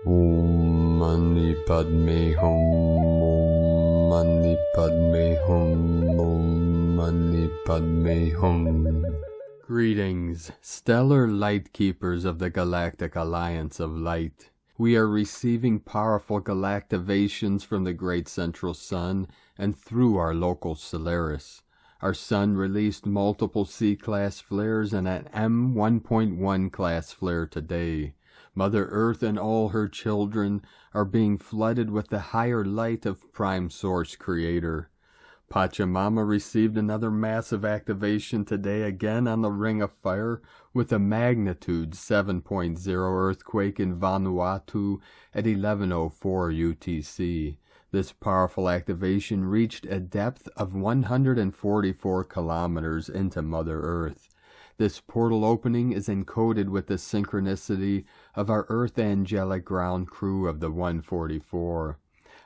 Om Mani Padme Hum. Om Mani Padme Hum. Om Mani Padme Hum. Greetings, stellar light keepers of the Galactic Alliance of Light. We are receiving powerful galactivations from the Great Central Sun and through our local Solaris. Our Sun released multiple C-class flares and an M1.1 class flare today. Mother Earth and all her children are being flooded with the higher light of Prime Source Creator. Pachamama received another massive activation today, again on the Ring of Fire, with a magnitude 7.0 earthquake in Vanuatu at 11:04 UTC. This powerful activation reached a depth of 144 kilometers into Mother Earth. This portal opening is encoded with the synchronicity of our Earth Angelic ground crew of the 144.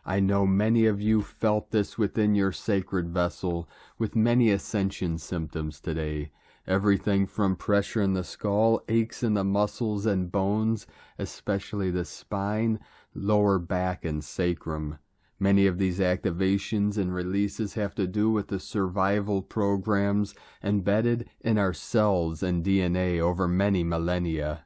I know many of you felt this within your sacred vessel, with many ascension symptoms today. Everything from pressure in the skull, aches in the muscles and bones, especially the spine, lower back, and sacrum. Many of these activations and releases have to do with the survival programs embedded in our cells and DNA over many millennia.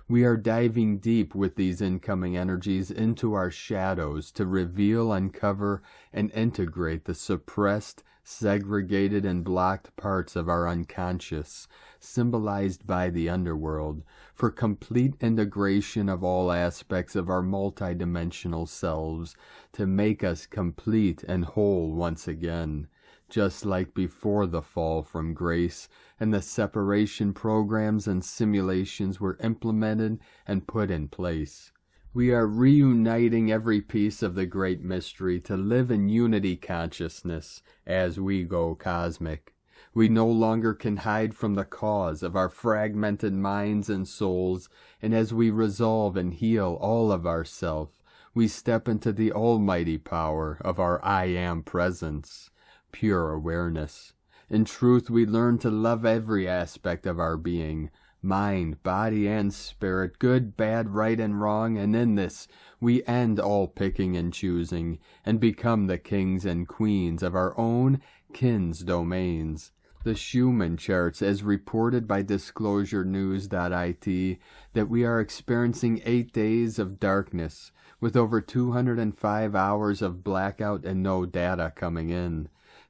We are diving deep with these incoming energies into our shadows to reveal, uncover, and integrate the suppressed, segregated, and blocked parts of our unconscious, symbolized by the underworld, for complete integration of all aspects of our multidimensional selves, to make us complete and whole once again, just like before the fall from grace and the separation programs and simulations were implemented and put in place. We are reuniting every piece of the great mystery to live in unity consciousness as we go cosmic. We no longer can hide from the cause of our fragmented minds and souls, and as we resolve and heal all of ourself, we step into the almighty power of our I Am presence, pure awareness. In truth, we learn to love every aspect of our being, mind, body, and spirit, good, bad, right, and wrong, and in this we end all picking and choosing, and become the kings and queens of our own kin's domains. The Schumann charts, as reported by DisclosureNews.it, that we are experiencing 8 days of darkness, with over 205 hours of blackout and no data coming in.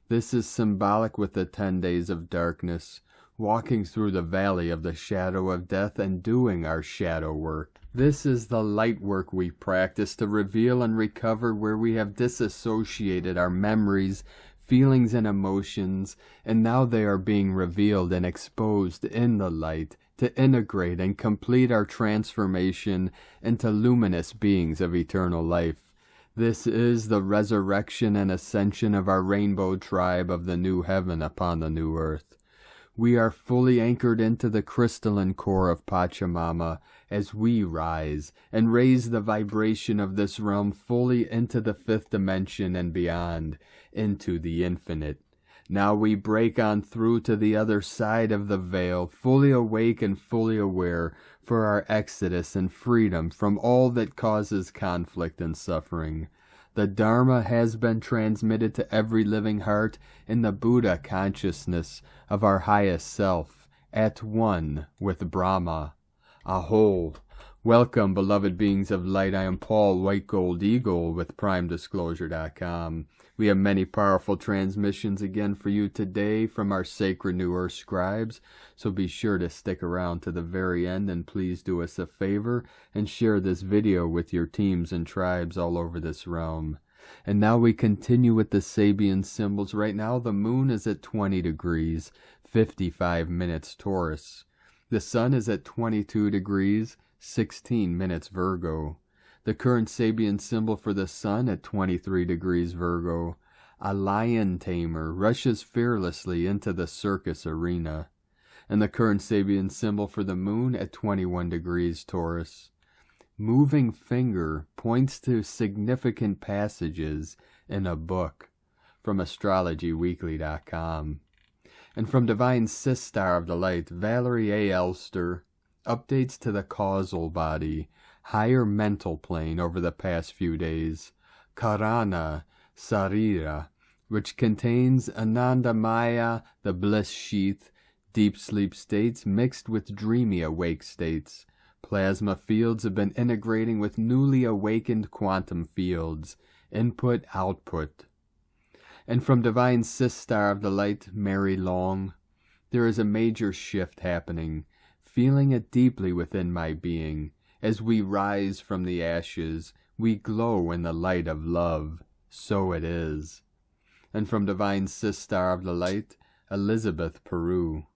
This is symbolic with the 10 days of darkness, walking through the valley of the shadow of death and doing our shadow work. This is the light work we practice to reveal and recover where we have disassociated our memories, feelings, and emotions, and now they are being revealed and exposed in the light to integrate and complete our transformation into luminous beings of eternal life. This is the resurrection and ascension of our rainbow tribe of the new heaven upon the new earth. We are fully anchored into the crystalline core of Pachamama as we rise and raise the vibration of this realm fully into the 5th dimension and beyond, into the infinite. Now we break on through to the other side of the veil, fully awake and fully aware for our exodus and freedom from all that causes conflict and suffering. The Dharma has been transmitted to every living heart in the Buddha consciousness of our highest self, at one with Brahma. Aho! Welcome, beloved beings of light. I am Paul, White Gold Eagle, with PrimeDisclosure.com. We have many powerful transmissions again for you today from our sacred New Earth scribes, so be sure to stick around to the very end, and please do us a favor and share this video with your teams and tribes all over this realm. And now we continue with the Sabian symbols. Right now the moon is at 20 degrees, 55 minutes Taurus. The sun is at 22 degrees, 16 minutes Virgo. The current Sabian symbol for the sun at 23 degrees Virgo. A lion tamer rushes fearlessly into the circus arena. And the current Sabian symbol for the moon at 21 degrees Taurus. Moving finger points to significant passages in a book, from AstrologyWeekly.com. And from Divine Sistar of the Light, Valerie A. Elster, updates to the causal body, higher mental plane over the past few days, Karana Sarira, which contains Anandamaya, the bliss sheath, deep sleep states mixed with dreamy awake states. Plasma fields have been integrating with newly awakened quantum fields, input, output. And from Divine Sister of the Light, Mary Long, there is a major shift happening, feeling it deeply within my being. As we rise from the ashes, we glow in the light of love. So it is. And from Divine Sister of the Light, Elizabeth Peru.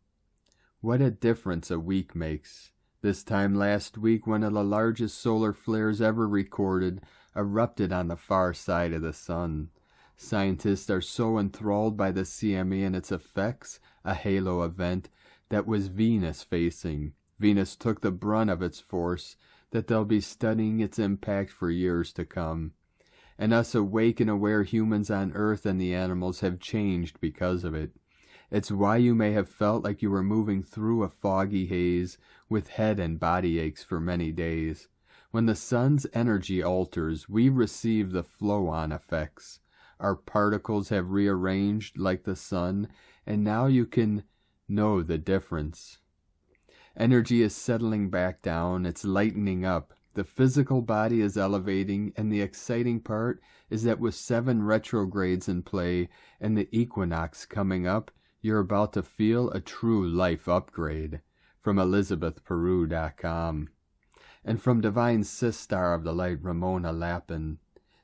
What a difference a week makes. This time last week, one of the largest solar flares ever recorded erupted on the far side of the sun. Scientists are so enthralled by the CME and its effects, a halo event, that was Venus facing. Venus took the brunt of its force, that they'll be studying its impact for years to come. And us awake and aware humans on Earth and the animals have changed because of it. It's why you may have felt like you were moving through a foggy haze with head and body aches for many days. When the sun's energy alters, we receive the flow-on effects. Our particles have rearranged like the sun, and now you can know the difference. Energy is settling back down, it's lightening up. The physical body is elevating, and the exciting part is that with 7 retrogrades in play and the equinox coming up, you're about to feel a true life upgrade. From ElizabethPeru.com. And from Divine Sister of the Light, Ramona Lappin.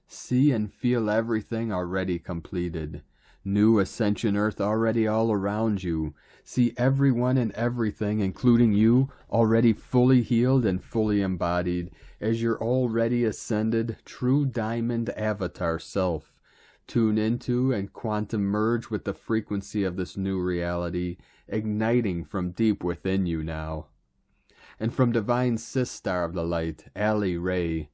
See and feel everything already completed. New Ascension Earth already all around you. See everyone and everything, including you, already fully healed and fully embodied, as your already ascended, true diamond avatar self. Tune into and quantum merge with the frequency of this new reality, igniting from deep within you now. And from Divine Sister of the Light, Ali Ray.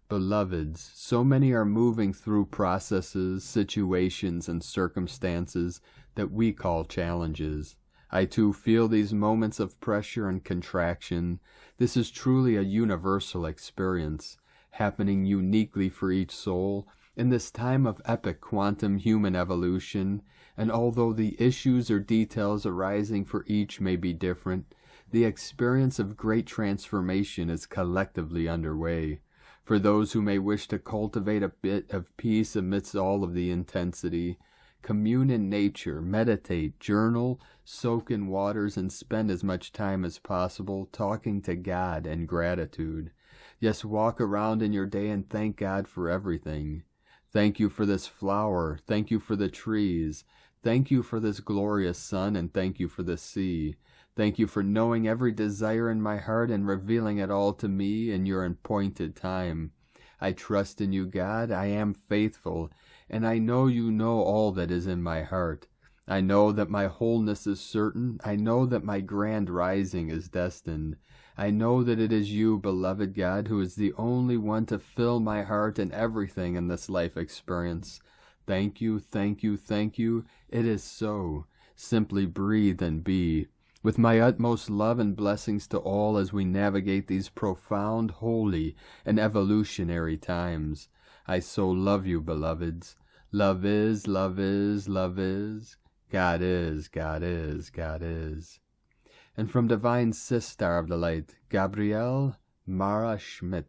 Beloveds, so many are moving through processes, situations, and circumstances that we call challenges. I too feel these moments of pressure and contraction. This is truly a universal experience, happening uniquely for each soul in this time of epic quantum human evolution, and although the issues or details arising for each may be different, the experience of great transformation is collectively underway. For those who may wish to cultivate a bit of peace amidst all of the intensity, commune in nature, meditate, journal, soak in waters, and spend as much time as possible talking to God and gratitude. Yes, walk around in your day and thank God for everything. Thank you for this flower. Thank you for the trees. Thank you for this glorious sun, and thank you for the sea. Thank you for knowing every desire in my heart and revealing it all to me in your appointed time. I trust in you, God. I am faithful, and I know you know all that is in my heart. I know that my wholeness is certain. I know that my grand rising is destined. I know that it is you, beloved God, who is the only one to fill my heart and everything in this life experience. Thank you, thank you, thank you. It is so. Simply breathe and be. With my utmost love and blessings to all as we navigate these profound, holy, and evolutionary times. I so love you, beloveds. Love is, love is, love is. God is, God is, God is. And from Divine Sister of the Light, Gabrielle Mara Schmidt.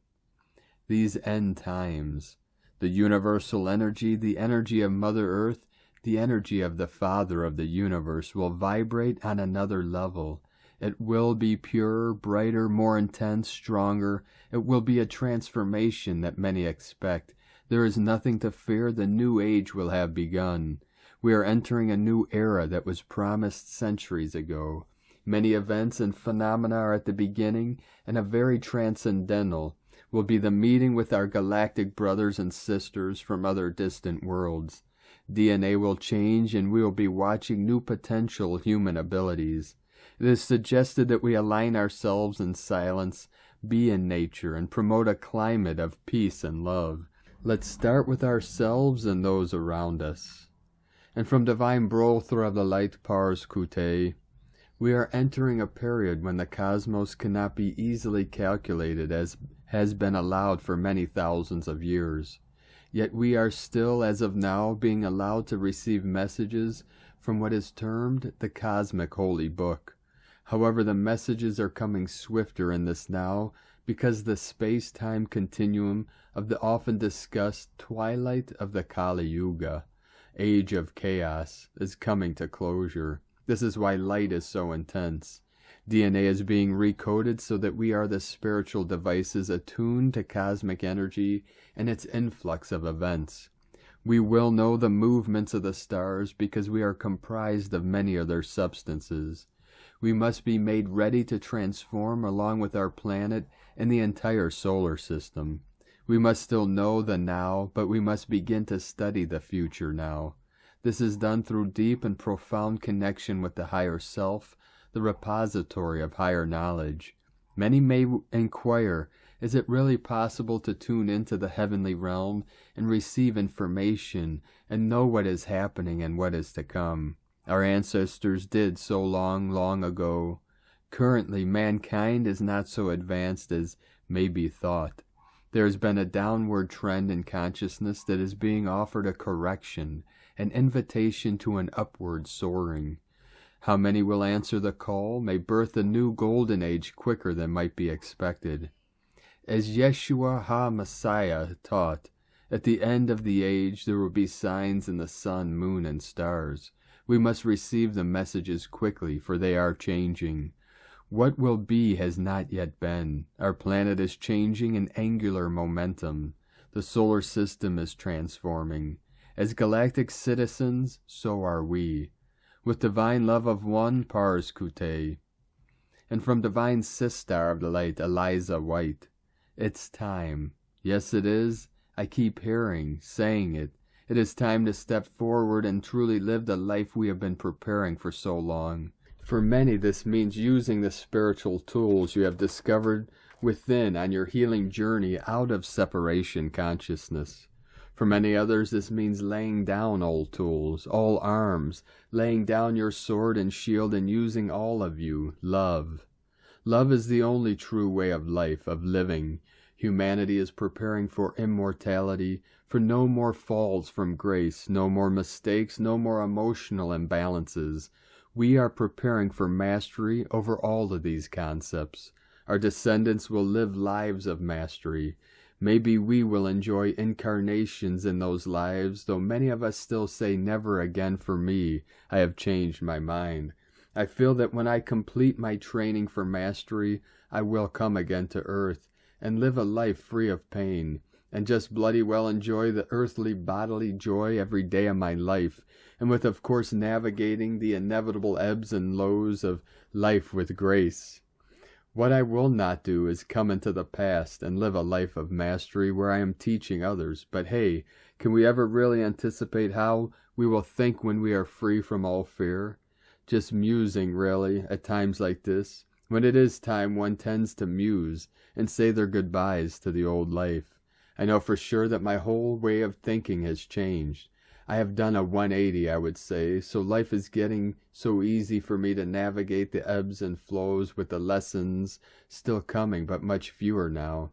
These end times, the universal energy, the energy of Mother Earth, the energy of the Father of the universe will vibrate on another level. It will be purer, brighter, more intense, stronger. It will be a transformation that many expect. There is nothing to fear. The new age will have begun. We are entering a new era that was promised centuries ago. Many events and phenomena are at the beginning, and a very transcendental will be the meeting with our galactic brothers and sisters from other distant worlds. DNA will change, and we will be watching new potential human abilities. It is suggested that we align ourselves in silence, be in nature, and promote a climate of peace and love. Let's start with ourselves and those around us. And from Divine Brother of the Light, Pars Kute, we are entering a period when the cosmos cannot be easily calculated as has been allowed for many thousands of years. Yet we are still, as of now, being allowed to receive messages from what is termed the Cosmic Holy Book. However, the messages are coming swifter in this now because the space-time continuum of the often discussed twilight of the Kali Yuga, age of chaos, is coming to closure. This is why light is so intense. DNA is being recoded so that we are the spiritual devices attuned to cosmic energy and its influx of events. We will know the movements of the stars because we are comprised of many of their substances. We must be made ready to transform along with our planet and the entire solar system. We must still know the now, but we must begin to study the future now. This is done through deep and profound connection with the higher self, the repository of higher knowledge. Many may inquire, is it really possible to tune into the heavenly realm and receive information and know what is happening and what is to come? Our ancestors did so long, long ago. Currently, mankind is not so advanced as may be thought. There has been a downward trend in consciousness that is being offered a correction, an invitation to an upward soaring. How many will answer the call may birth a new golden age quicker than might be expected. As Yeshua HaMessiah taught, at the end of the age there will be signs in the sun, moon, and stars. We must receive the messages quickly, for they are changing. What will be has not yet been. Our planet is changing in angular momentum. The solar system is transforming. As galactic citizens, so are we. With divine love of one, Pars Kute. And from divine sister of the light, Eliza White. It's time. Yes, it is. I keep hearing, saying it. It is time to step forward and truly live the life we have been preparing for so long. For many, this means using the spiritual tools you have discovered within on your healing journey out of separation consciousness. For many others, this means laying down old tools, all arms, laying down your sword and shield and using all of you, love. Love is the only true way of life, of living. Humanity is preparing for immortality, for no more falls from grace, no more mistakes, no more emotional imbalances. We are preparing for mastery over all of these concepts. Our descendants will live lives of mastery. Maybe we will enjoy incarnations in those lives, though many of us still say, never again for me. I have changed my mind. I feel that when I complete my training for mastery, I will come again to earth and live a life free of pain, and just bloody well enjoy the earthly bodily joy every day of my life, and with, of course, navigating the inevitable ebbs and lows of life with grace. What I will not do is come into the past and live a life of mastery where I am teaching others. But hey, can we ever really anticipate how we will think when we are free from all fear? Just musing, really, at times like this. When it is time, one tends to muse and say their goodbyes to the old life. I know for sure that my whole way of thinking has changed. I have done a 180, I would say, so life is getting so easy for me to navigate the ebbs and flows with the lessons still coming, but much fewer now.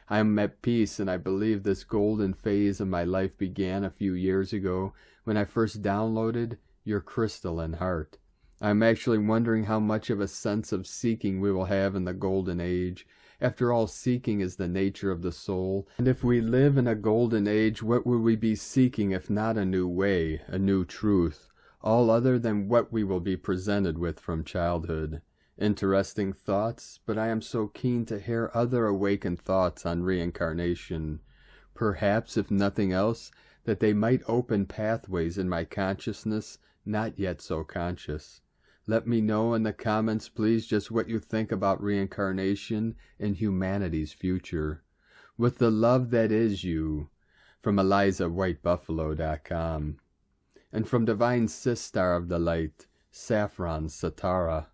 I am at peace, and I believe this golden phase of my life began a few years ago when I first downloaded your crystalline heart. I am actually wondering how much of a sense of seeking we will have in the golden age. After all, seeking is the nature of the soul. And if we live in a golden age, what will we be seeking if not a new way, a new truth, all other than what we will be presented with from childhood? Interesting thoughts, but I am so keen to hear other awakened thoughts on reincarnation. Perhaps, if nothing else, that they might open pathways in my consciousness not yet so conscious. Let me know in the comments, please, just what you think about reincarnation and humanity's future. With the love that is you, from ElizaWhiteBuffalo.com. And from Divine Sister of the Light, Saffron Satara.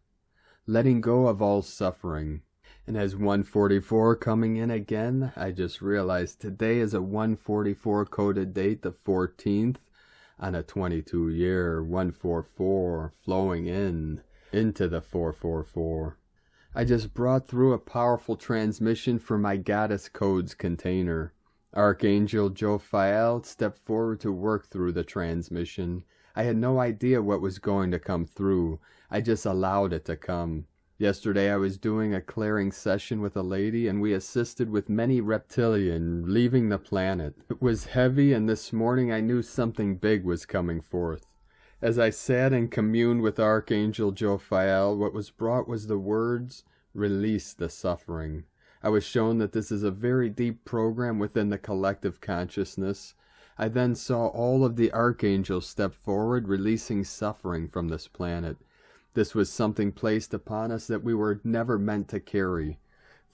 Letting go of all suffering. And as 144 coming in again, I just realized today is a 144 coded date, the 14th. On a 22-year 144 flowing into the 444. I just brought through a powerful transmission from my Goddess Codes container. Archangel Jophiel stepped forward to work through the transmission. I had no idea what was going to come through. I just allowed it to come. Yesterday I was doing a clearing session with a lady, and we assisted with many reptilian leaving the planet. It was heavy, and this morning I knew something big was coming forth. As I sat and communed with Archangel Jophiel, what was brought was the words, "Release the suffering." I was shown that this is a very deep program within the collective consciousness. I then saw all of the archangels step forward, releasing suffering from this planet. This was something placed upon us that we were never meant to carry.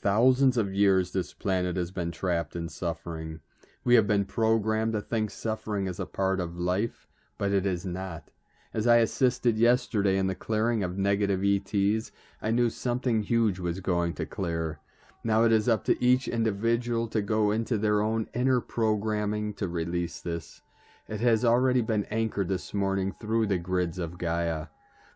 Thousands of years this planet has been trapped in suffering. We have been programmed to think suffering is a part of life, but it is not. As I assisted yesterday in the clearing of negative ETs, I knew something huge was going to clear. Now it is up to each individual to go into their own inner programming to release this. It has already been anchored this morning through the grids of Gaia.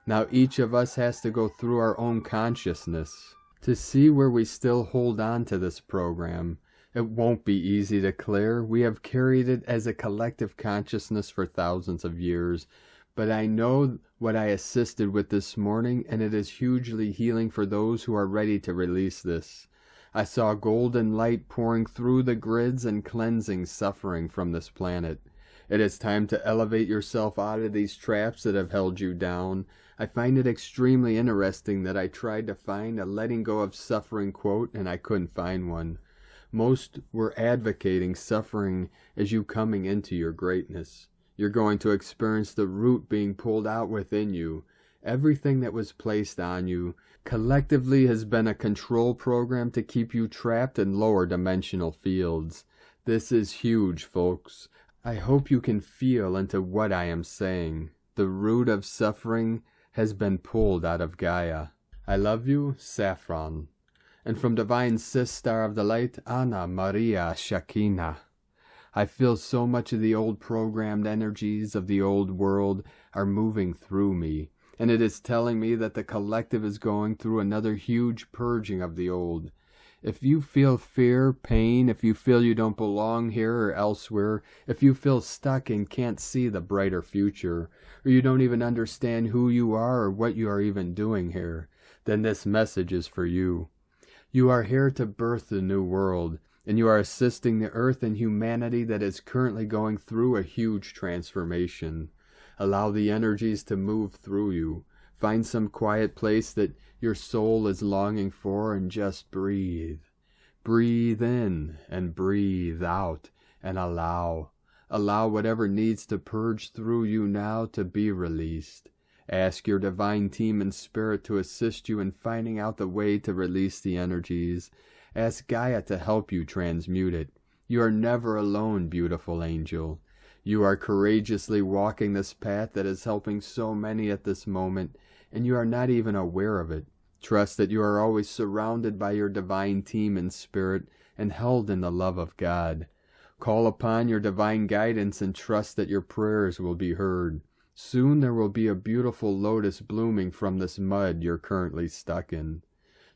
Now each of us has to go through our own consciousness to see where we still hold on to this program. It won't be easy to clear. We have carried it as a collective consciousness for thousands of years. But I know what I assisted with this morning, and it is hugely healing for those who are ready to release this. I saw golden light pouring through the grids and cleansing suffering from this planet. It is time to elevate yourself out of these traps that have held you down. I find it extremely interesting that I tried to find a letting go of suffering quote and I couldn't find one. Most were advocating suffering as you coming into your greatness. You're going to experience the root being pulled out within you. Everything that was placed on you collectively has been a control program to keep you trapped in lower dimensional fields. This is huge, folks. I hope you can feel into what I am saying. The root of suffering has been pulled out of Gaia. I love you, Saffron. And from Divine Sis Star of the Light, Anna Maria Shakina. I feel so much of the old programmed energies of the old world are moving through me, and it is telling me that the collective is going through another huge purging of the old. If you feel fear, pain, if you feel you don't belong here or elsewhere, if you feel stuck and can't see the brighter future, or you don't even understand who you are or what you are even doing here, then this message is for you. You are here to birth the new world, and you are assisting the earth and humanity that is currently going through a huge transformation. Allow the energies to move through you. Find some quiet place that your soul is longing for and just breathe. Breathe in and breathe out and allow. Allow whatever needs to purge through you now to be released. Ask your divine team and spirit to assist you in finding out the way to release the energies. Ask Gaia to help you transmute it. You are never alone, beautiful angel. You are courageously walking this path that is helping so many at this moment, and you are not even aware of it. Trust that you are always surrounded by your divine team and spirit and held in the love of God. Call upon your divine guidance and trust that your prayers will be heard. Soon there will be a beautiful lotus blooming from this mud you're currently stuck in.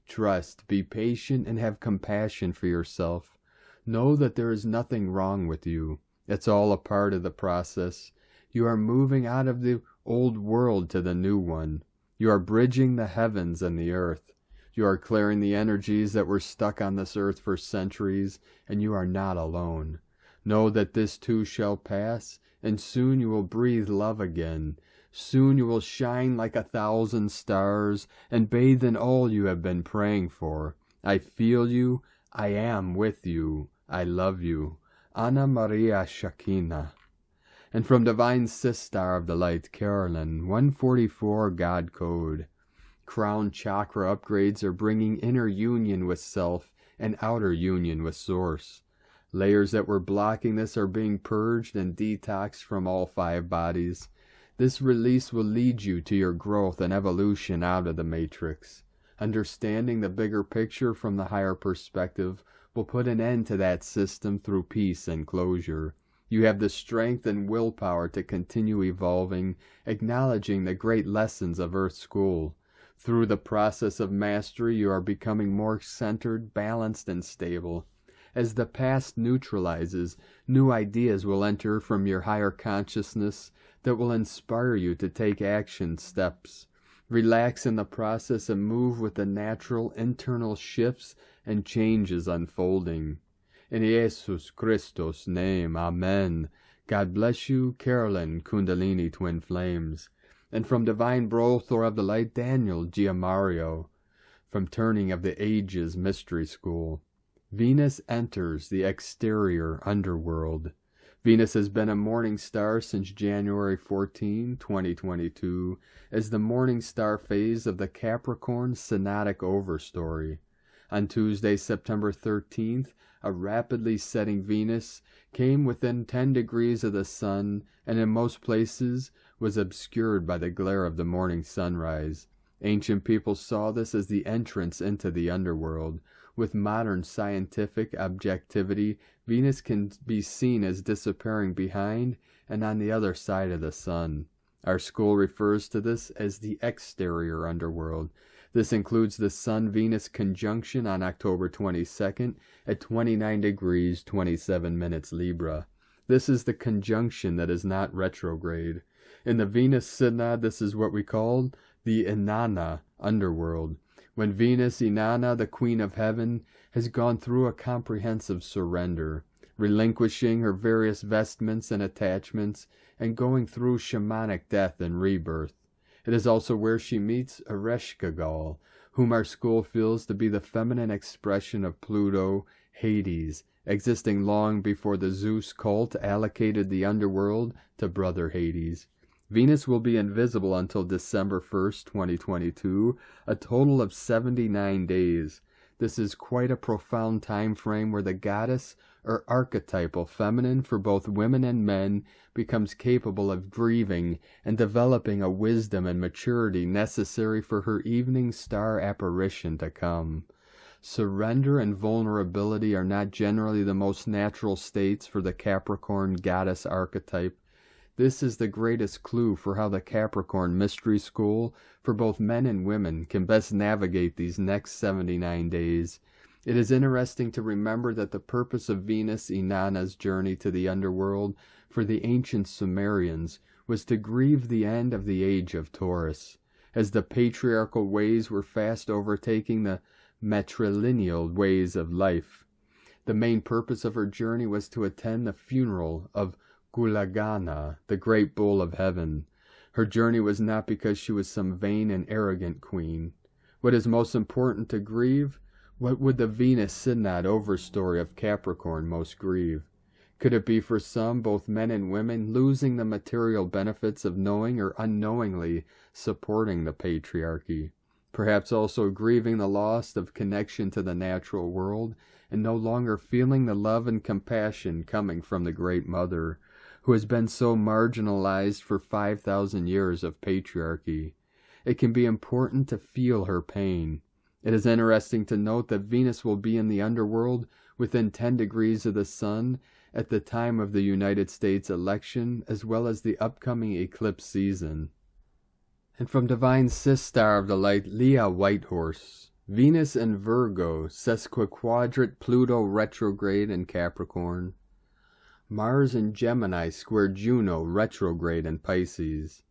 Trust, be patient, and have compassion for yourself. Know that there is nothing wrong with you. It's all a part of the process. You are moving out of the old world to the new one. You are bridging the heavens and the earth. You are clearing the energies that were stuck on this earth for centuries, and you are not alone. Know that this too shall pass, and soon you will breathe love again. Soon you will shine like 1,000 stars and bathe in all you have been praying for. I feel you. I am with you. I love you. Anna Maria Shakina. And from Divine Sis Star of the Light, Carolyn, 144 God Code. Crown chakra upgrades are bringing inner union with self and outer union with Source. Layers that were blocking this are being purged and detoxed from all 5 bodies. This release will lead you to your growth and evolution out of the matrix. Understanding the bigger picture from the higher perspective will put an end to that system through peace and closure. You have the strength and willpower to continue evolving, acknowledging the great lessons of Earth School. Through the process of mastery, you are becoming more centered, balanced, and stable. As the past neutralizes, new ideas will enter from your higher consciousness that will inspire you to take action steps. Relax in the process and move with the natural internal shifts and changes unfolding. In Jesus Christos' name, Amen. God bless you, Carolyn, Kundalini Twin Flames. And from Divine Brothor of the Light, Danielle G. From Turning of the Ages Mystery School. Venus enters the exterior underworld. Venus has been a morning star since January 14, 2022, as the morning star phase of the Capricorn Synodic Overstory. On Tuesday, September 13th, a rapidly setting Venus came within 10 degrees of the Sun, and in most places was obscured by the glare of the morning sunrise. Ancient people saw this as the entrance into the underworld. With modern scientific objectivity, Venus can be seen as disappearing behind and on the other side of the Sun. Our school refers to this as the exterior underworld. This includes the Sun-Venus conjunction on October 22nd at 29 degrees 27 minutes Libra. This is the conjunction that is not retrograde. In the Venus Synod, this is what we call the Inanna underworld. When Venus, Inanna, the Queen of Heaven, has gone through a comprehensive surrender, relinquishing her various vestments and attachments, and going through shamanic death and rebirth. It is also where she meets Ereshkigal, whom our school feels to be the feminine expression of Pluto, Hades, existing long before the Zeus cult allocated the underworld to Brother Hades. Venus will be invisible until December 1st, 2022, a total of 79 days. This is quite a profound time frame where the goddess, or archetypal feminine for both women and men, becomes capable of grieving and developing a wisdom and maturity necessary for her evening star apparition to come. Surrender and vulnerability are not generally the most natural states for the Capricorn goddess archetype. This is the greatest clue for how the Capricorn Mystery School, for both men and women, can best navigate these next 79 days. It is interesting to remember that the purpose of Venus Inanna's journey to the underworld for the ancient Sumerians was to grieve the end of the age of Taurus, as the patriarchal ways were fast overtaking the matrilineal ways of life. The main purpose of her journey was to attend the funeral of Gulagana, the great bull of heaven. Her journey was not because she was some vain and arrogant queen. What is most important to grieve? What would the Venus Synod overstory of Capricorn most grieve? Could it be for some, both men and women, losing the material benefits of knowing or unknowingly supporting the patriarchy? Perhaps also grieving the loss of connection to the natural world and no longer feeling the love and compassion coming from the Great Mother, who has been so marginalized for 5,000 years of patriarchy. It can be important to feel her pain. It is interesting to note that Venus will be in the underworld within 10 degrees of the Sun at the time of the United States election, as well as the upcoming eclipse season. And from Divine Sistar of the Light, Leah Whitehorse. Venus in Virgo, sesquiquadrate Pluto retrograde in Capricorn. Mars in Gemini square Juno retrograde in Pisces.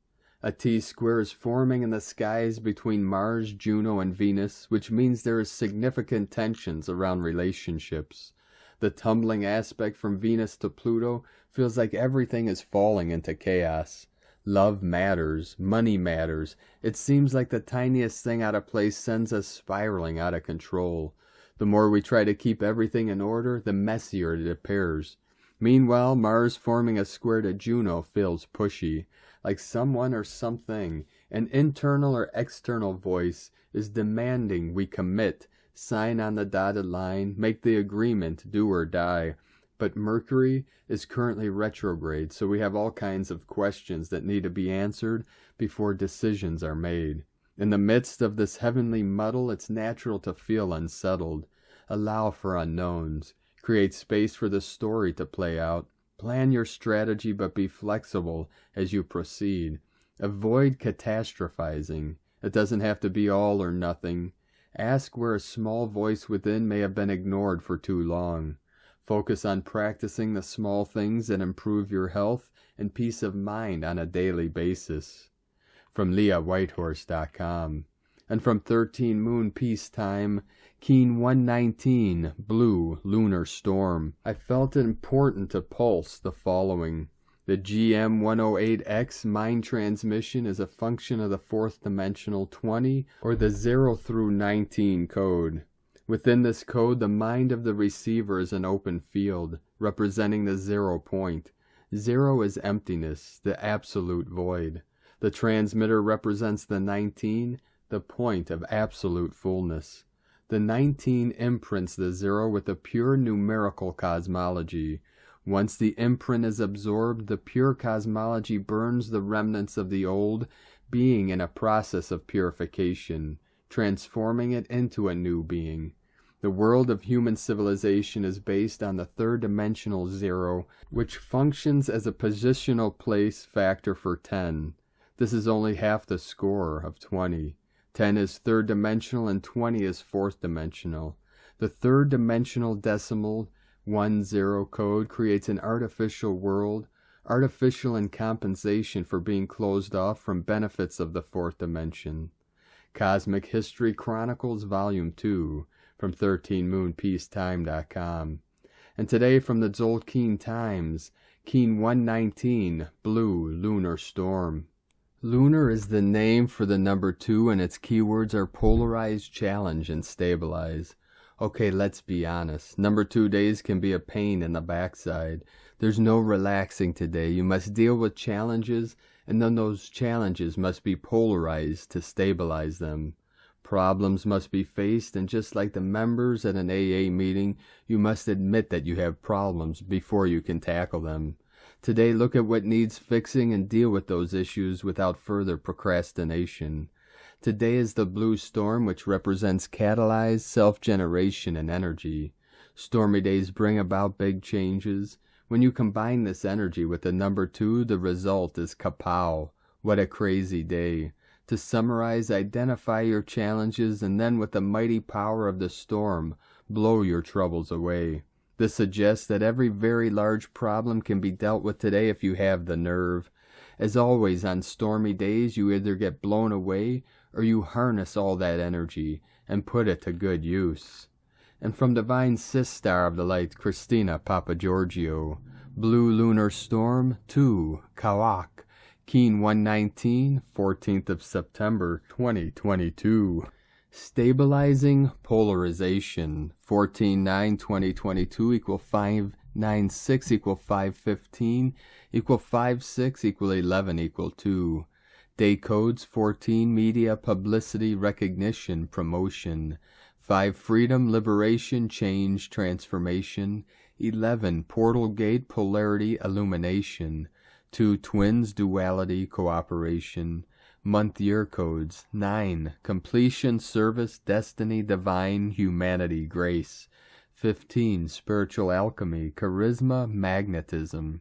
A T-square is forming in the skies between Mars, Juno, and Venus, which means there is significant tensions around relationships. The tumbling aspect from Venus to Pluto feels like everything is falling into chaos. Love matters, money matters. It seems like the tiniest thing out of place sends us spiraling out of control. The more we try to keep everything in order, the messier it appears. Meanwhile, Mars forming a square to Juno feels pushy, like someone or something, an internal or external voice, is demanding we commit, sign on the dotted line, make the agreement, do or die. But Mercury is currently retrograde, so we have all kinds of questions that need to be answered before decisions are made. In the midst of this heavenly muddle, it's natural to feel unsettled. Allow for unknowns. Create space for the story to play out. Plan your strategy, but be flexible as you proceed. Avoid catastrophizing. It doesn't have to be all or nothing. Ask where a small voice within may have been ignored for too long. Focus on practicing the small things that improve your health and peace of mind on a daily basis. From LeahWhitehorse.com. And from 13 Moon Peace Time, Keen 119, Blue, Lunar Storm. I felt it important to pulse the following. The GM108X mind transmission is a function of the 4th dimensional 20 or the 0 through 19 code. Within this code, the mind of the receiver is an open field, representing the 0 point. 0 is emptiness, the absolute void. The transmitter represents the 19, the point of absolute fullness. The 19 imprints the 0 with a pure numerical cosmology. Once the imprint is absorbed, the pure cosmology burns the remnants of the old, being in a process of purification, transforming it into a new being. The world of human civilization is based on the third-dimensional 0, which functions as a positional place factor for 10. This is only half the score of 20. 10 is third-dimensional and 20 is fourth-dimensional. The third-dimensional decimal 10 code creates an artificial world, artificial in compensation for being closed off from benefits of the fourth dimension. Cosmic History Chronicles Volume 2 from 13moonpeacetime.com. And today from the Tzolk'in Times, Keen 119, Blue, Lunar Storm. Lunar is the name for the number 2 and its keywords are polarize, challenge, and stabilize. Okay, let's be honest. Number 2 days can be a pain in the backside. There's no relaxing today. You must deal with challenges, and then those challenges must be polarized to stabilize them. Problems must be faced, and just like the members at an AA meeting, you must admit that you have problems before you can tackle them. Today, look at what needs fixing and deal with those issues without further procrastination. Today is the blue storm, which represents catalyzed self-generation and energy. Stormy days bring about big changes. When you combine this energy with the number 2, the result is kapow. What a crazy day. To summarize, identify your challenges and then with the mighty power of the storm, blow your troubles away. This suggests that every very large problem can be dealt with today if you have the nerve. As always, on stormy days, you either get blown away or you harness all that energy and put it to good use. And from Divine Sister of the Light, Christina Papagiorgio, Blue Lunar Storm 2, Kawak, Keen 119, 14th of September, 2022. Stabilizing polarization, 14-9-2022 equal 596 equal 515 equal 56 equal 11 equal 2. Day codes 14 media publicity recognition promotion, 5 freedom liberation change transformation, 11 portal gate polarity illumination, 2 twins duality cooperation. Month year codes 9 completion service destiny divine humanity grace, 15 spiritual alchemy charisma magnetism,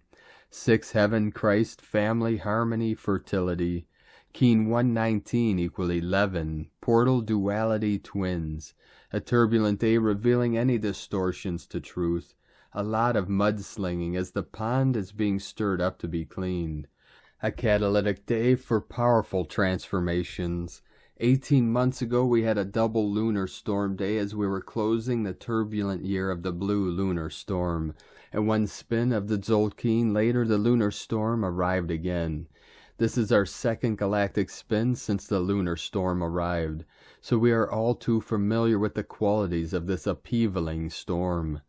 6 heaven Christ family harmony fertility. Keen 119 equal 11 portal duality twins, a turbulent day revealing any distortions to truth, a lot of mudslinging as the pond is being stirred up to be cleaned. A catalytic day for powerful transformations. 18 months ago we had a double lunar storm day as we were closing the turbulent year of the blue lunar storm. And one spin of the Tzolk'in later the lunar storm arrived again. This is our second galactic spin since the lunar storm arrived, so we are all too familiar with the qualities of this upheavaling storm.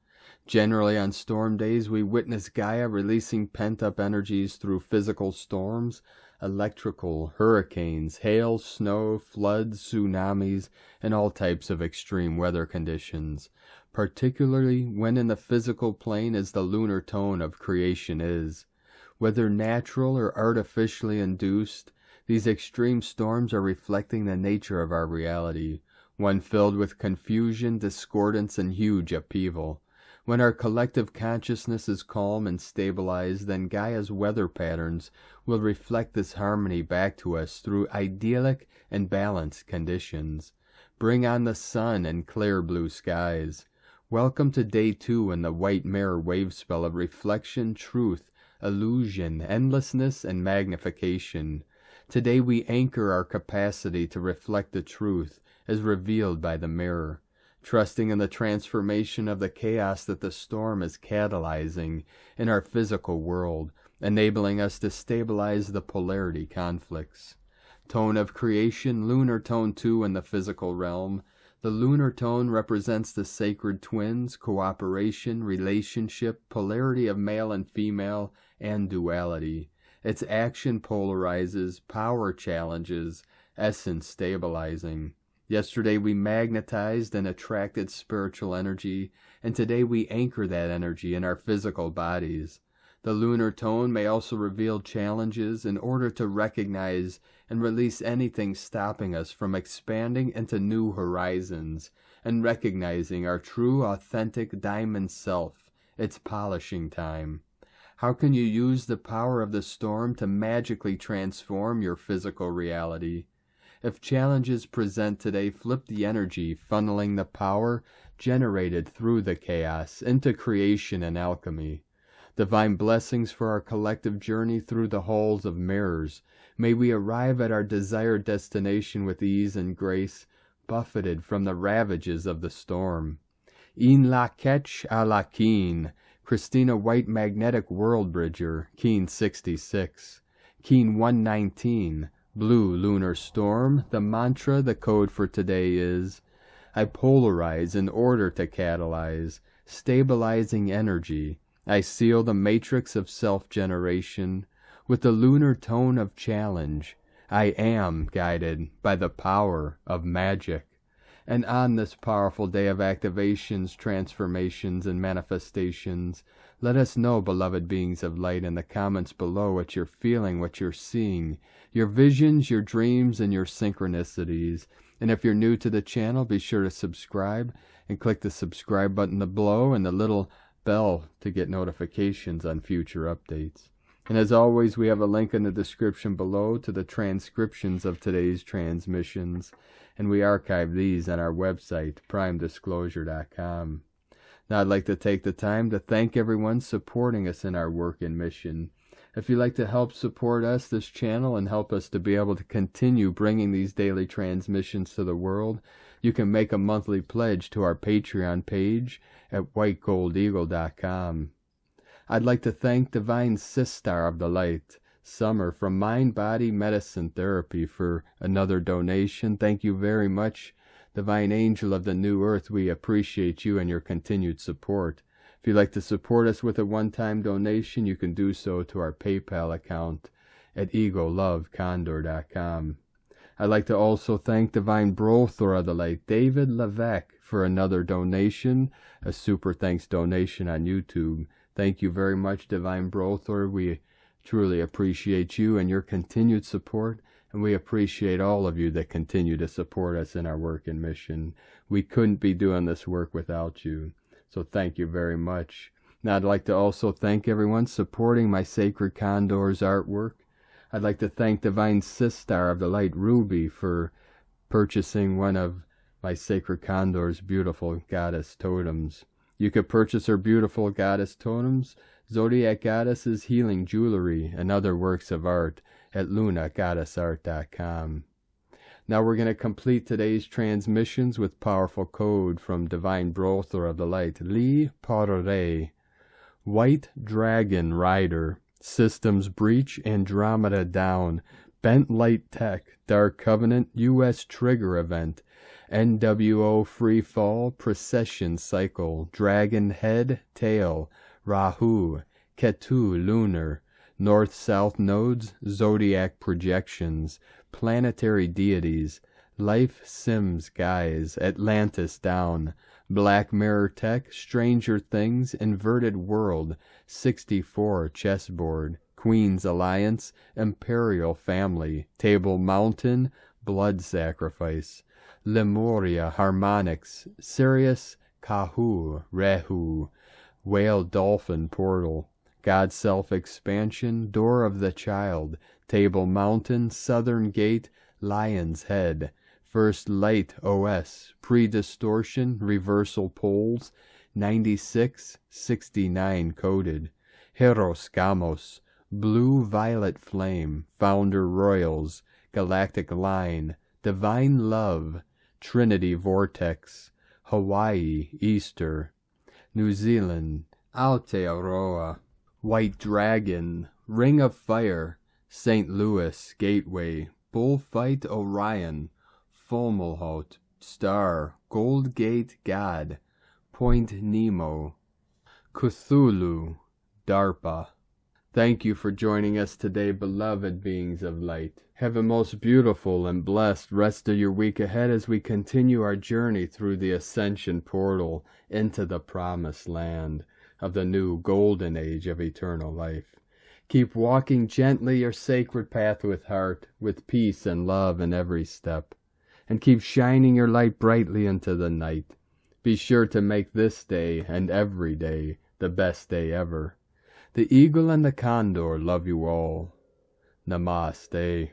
Generally on storm days we witness Gaia releasing pent-up energies through physical storms, electrical, hurricanes, hail, snow, floods, tsunamis, and all types of extreme weather conditions, particularly when in the physical plane as the lunar tone of creation is. Whether natural or artificially induced, these extreme storms are reflecting the nature of our reality, one filled with confusion, discordance, and huge upheaval. When our collective consciousness is calm and stabilized, then Gaia's weather patterns will reflect this harmony back to us through idyllic and balanced conditions. Bring on the sun and clear blue skies. Welcome to day 2 in the white mirror wave spell of reflection, truth, illusion, endlessness, and magnification. Today we anchor our capacity to reflect the truth as revealed by the mirror, trusting in the transformation of the chaos that the storm is catalyzing in our physical world, enabling us to stabilize the polarity conflicts. Tone of creation, lunar tone 2 in the physical realm. The lunar tone represents the sacred twins, cooperation, relationship, polarity of male and female, and duality. Its action polarizes, power challenges, essence stabilizing. Yesterday we magnetized and attracted spiritual energy, and today we anchor that energy in our physical bodies. The lunar tone may also reveal challenges in order to recognize and release anything stopping us from expanding into new horizons and recognizing our true, authentic diamond self. It's polishing time. How can you use the power of the storm to magically transform your physical reality? If challenges present today, flip the energy, funneling the power generated through the chaos into creation and alchemy. Divine blessings for our collective journey through the halls of mirrors. May we arrive at our desired destination with ease and grace, buffeted from the ravages of the storm. In la ketch a la keen. Christina White Magnetic World Bridger, Keen 66. Keen 119. Blue Lunar Storm. The mantra, the code for today is, I polarize in order to catalyze, stabilizing energy. I seal the matrix of self-generation with the lunar tone of challenge. I am guided by the power of magic. And on this powerful day of activations, transformations, and manifestations, let us know, beloved beings of light, in the comments below what you're feeling, what you're seeing, your visions, your dreams, and your synchronicities. And if you're new to the channel, be sure to subscribe and click the subscribe button below and the little bell to get notifications on future updates. And as always, we have a link in the description below to the transcriptions of today's transmissions, and we archive these on our website, primedisclosure.com. Now I'd like to take the time to thank everyone supporting us in our work and mission. If you'd like to help support us, this channel, and help us to be able to continue bringing these daily transmissions to the world, you can make a monthly pledge to our Patreon page at whitegoldeagle.com. I'd like to thank Divine Sistar of the Light, Summer, from Mind Body Medicine Therapy, for another donation. Thank you very much. Divine Angel of the New Earth, we appreciate you and your continued support. If you'd like to support us with a one-time donation, you can do so to our PayPal account at egolovecondor.com. I'd like to also thank Divine Brothor of the Light, David Levesque, for another donation, a super thanks donation on YouTube. Thank you very much, Divine Brothor. We truly appreciate you and your continued support, and we appreciate all of you that continue to support us in our work and mission. We couldn't be doing this work without you, so thank you very much. Now I'd like to also thank everyone supporting my Sacred Condor's artwork. I'd like to thank Divine Sistar of the Light, Ruby, for purchasing one of my Sacred Condor's beautiful goddess totems. You could purchase her beautiful goddess totems, Zodiac Goddesses, healing jewelry, and other works of art at lunagoddessart.com. Now we're going to complete today's transmissions with powerful code from Divine Brothor of the Light, Li Prairie. White Dragon Rider, Systems Breach, Andromeda Down, Bent Light Tech, Dark Covenant, U.S. Trigger Event, NWO Free Fall, Precession Cycle, Dragon Head, Tail, Rahu, Ketu Lunar, North-South Nodes, Zodiac Projections, Planetary Deities, Life Sims Guys, Atlantis Down, Black Mirror Tech, Stranger Things, Inverted World, 64 Chessboard, Queen's Alliance, Imperial Family, Table Mountain, Blood Sacrifice, Lemuria Harmonics, Sirius, Kahu, Rehu, Whale Dolphin Portal, God Self-Expansion, Door of the Child, Table Mountain, Southern Gate, Lion's Head, First Light OS, Pre-Distortion, Reversal Poles, 9669 coded, Heros Gamos, Blue-Violet Flame, Founder Royals, Galactic Line, Divine Love, Trinity Vortex, Hawaii Easter, New Zealand, Aotearoa, White Dragon, Ring of Fire, St. Louis Gateway, Bullfight Orion, Fomalhaut, Star, Gold Gate God, Point Nemo, Cthulhu, DARPA. Thank you for joining us today, beloved beings of light. Have a most beautiful and blessed rest of your week ahead as we continue our journey through the Ascension portal into the promised land of the new golden age of eternal life. Keep walking gently your sacred path with heart, with peace and love in every step, and keep shining your light brightly into the night. Be sure to make this day and every day the best day ever. The eagle and the condor love you all. Namaste.